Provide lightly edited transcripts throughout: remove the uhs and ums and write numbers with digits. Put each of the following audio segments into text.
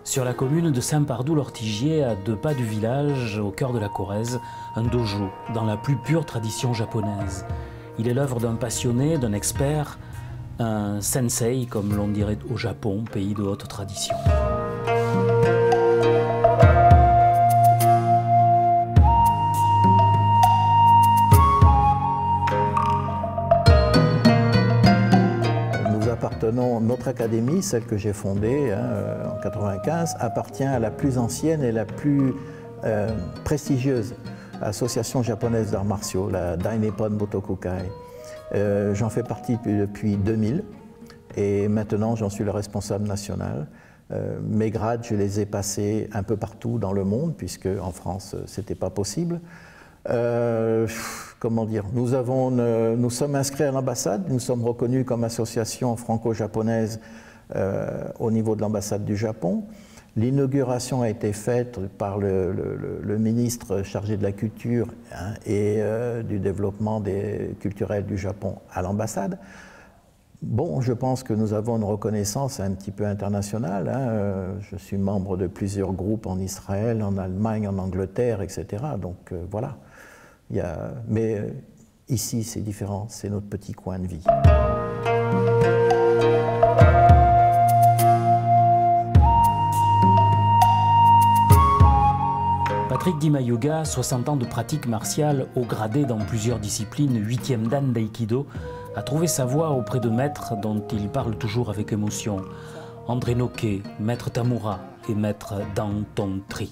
Sur la commune de Saint-Pardoux-l'Ortigier, à 2 pas du village, au cœur de la Corrèze, un dojo, dans la plus pure tradition japonaise. Il est l'œuvre d'un passionné, d'un expert, un sensei, comme l'on dirait au Japon, pays de haute tradition. Notre académie, celle que j'ai fondée en 1995, appartient à la plus ancienne et la plus prestigieuse association japonaise d'arts martiaux, la Dai Nippon Botokukai. J'en fais partie depuis 2000 et maintenant j'en suis le responsable national. Mes grades, je les ai passés un peu partout dans le monde, puisque en France, ce n'était pas possible. Comment dire, nous sommes inscrits à l'ambassade, nous sommes reconnus comme association franco-japonaise au niveau de l'ambassade du Japon. L'inauguration a été faite par le ministre chargé de la culture et du développement culturel du Japon à l'ambassade. Bon, je pense que nous avons une reconnaissance un petit peu internationale. Je suis membre de plusieurs groupes en Israël, en Allemagne, en Angleterre, etc. Donc voilà. Mais ici, c'est différent, c'est notre petit coin de vie. Patrick Dimayuga, 60 ans de pratique martiale, haut gradé dans plusieurs disciplines, 8e dan d'aïkido, a trouvé sa voie auprès de maîtres dont il parle toujours avec émotion. André Noquet, maître Tamura et maître Dan Tong Tri.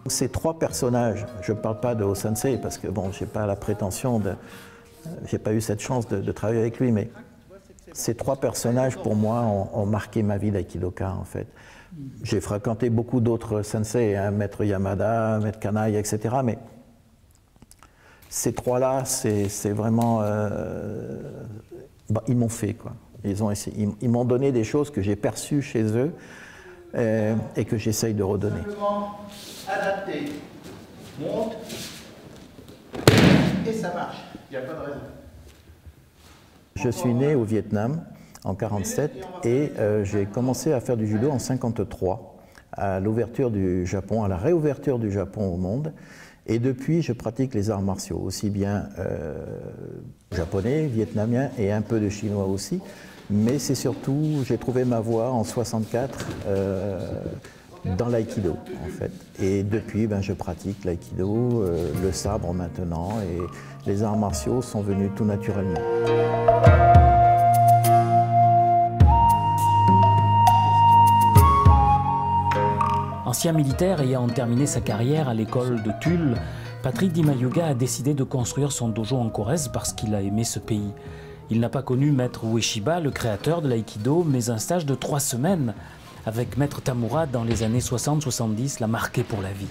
Ces 3 personnages, je ne parle pas de O-sensei parce que bon, je n'ai pas la prétention j'ai pas eu cette chance de travailler avec lui, mais ces 3 personnages pour moi ont marqué ma vie d'aïkidoka en fait. J'ai fréquenté beaucoup d'autres sensei, maître Yamada, maître Kanai, etc. Mais ces 3-là, c'est vraiment, ils m'ont fait quoi. Ils m'ont donné des choses que j'ai perçues chez eux et que j'essaye de redonner. Adapté, monte, et ça marche, il n'y a pas de raison. Je suis né au Vietnam en 1947 et j'ai commencé à faire du judo en 1953, à l'ouverture du Japon, à la réouverture du Japon au monde. Et depuis, je pratique les arts martiaux, aussi bien japonais, vietnamien et un peu de chinois aussi. Mais c'est surtout, j'ai trouvé ma voie en 1964 dans l'aïkido en fait. Et depuis, je pratique l'aïkido, le sabre maintenant, et les arts martiaux sont venus tout naturellement. Ancien militaire ayant terminé sa carrière à l'école de Tulle, Patrick Dimayuga a décidé de construire son dojo en Corrèze parce qu'il a aimé ce pays. Il n'a pas connu maître Ueshiba, le créateur de l'aïkido, mais un stage de 3 semaines avec maître Tamura dans les années 60-70 l'a marqué pour la vie.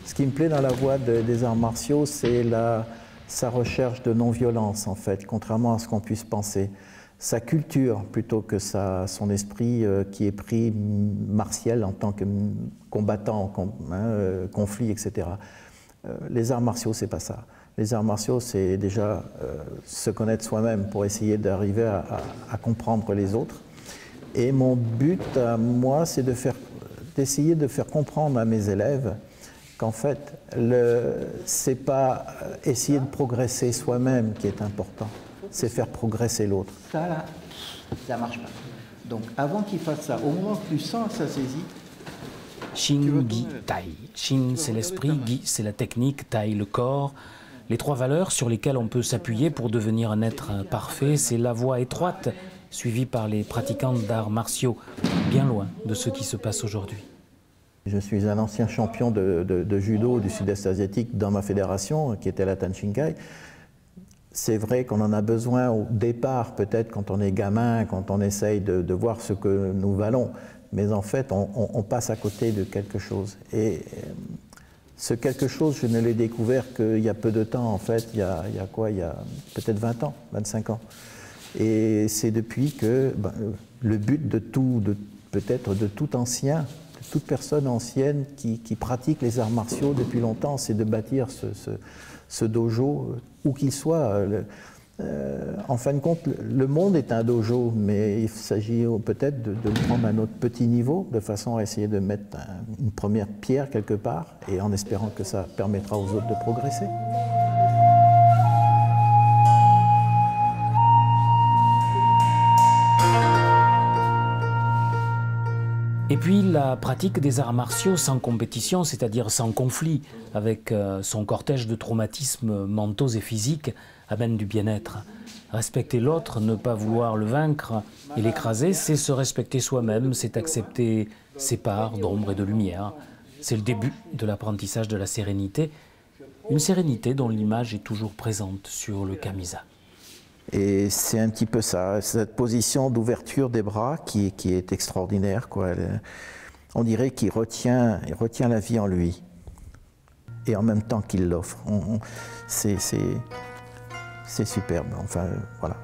Ce qui me plaît dans la voie des arts martiaux, c'est sa recherche de non-violence, en fait, contrairement à ce qu'on puisse penser. Sa culture, plutôt que son esprit qui est pris martial en tant que combattant, conflit, etc. Les arts martiaux, c'est pas ça. Les arts martiaux, c'est déjà se connaître soi-même pour essayer d'arriver à comprendre les autres. Et mon but à moi, c'est d'essayer de faire comprendre à mes élèves qu'en fait, c'est pas essayer de progresser soi-même qui est important, c'est faire progresser l'autre. Ça, là, ça marche pas. Donc, avant qu'il fasse ça, au moment que tu sens ça saisit, Shin, Gi, Tai. Shin, c'est l'esprit, Gi, c'est la technique, Tai, le corps. Les 3 valeurs sur lesquelles on peut s'appuyer pour devenir un être parfait, c'est la voie étroite, suivie par les pratiquants d'arts martiaux, bien loin de ce qui se passe aujourd'hui. Je suis un ancien champion de judo du sud-est asiatique dans ma fédération, qui était la Tanshinkai. C'est vrai qu'on en a besoin au départ, peut-être quand on est gamin, quand on essaye de voir ce que nous valons. Mais en fait, on passe à côté de quelque chose. Et ce quelque chose, je ne l'ai découvert qu'il y a peu de temps, en fait. Il y a peut-être 20 ans, 25 ans. Et c'est depuis que le but peut-être de tout ancien, toute personne ancienne qui pratique les arts martiaux depuis longtemps, c'est de bâtir ce dojo, où qu'il soit. En fin de compte, le monde est un dojo, mais il s'agit peut-être de le prendre à un autre petit niveau, de façon à essayer de mettre une première pierre quelque part, et en espérant que ça permettra aux autres de progresser. Et puis la pratique des arts martiaux sans compétition, c'est-à-dire sans conflit, avec son cortège de traumatismes mentaux et physiques, amène du bien-être. Respecter l'autre, ne pas vouloir le vaincre et l'écraser, c'est se respecter soi-même, c'est accepter ses parts d'ombre et de lumière. C'est le début de l'apprentissage de la sérénité, une sérénité dont l'image est toujours présente sur le Camisa. Et c'est un petit peu ça, cette position d'ouverture des bras qui est extraordinaire, quoi. On dirait qu'il retient la vie en lui, et en même temps qu'il l'offre. C'est superbe, enfin voilà.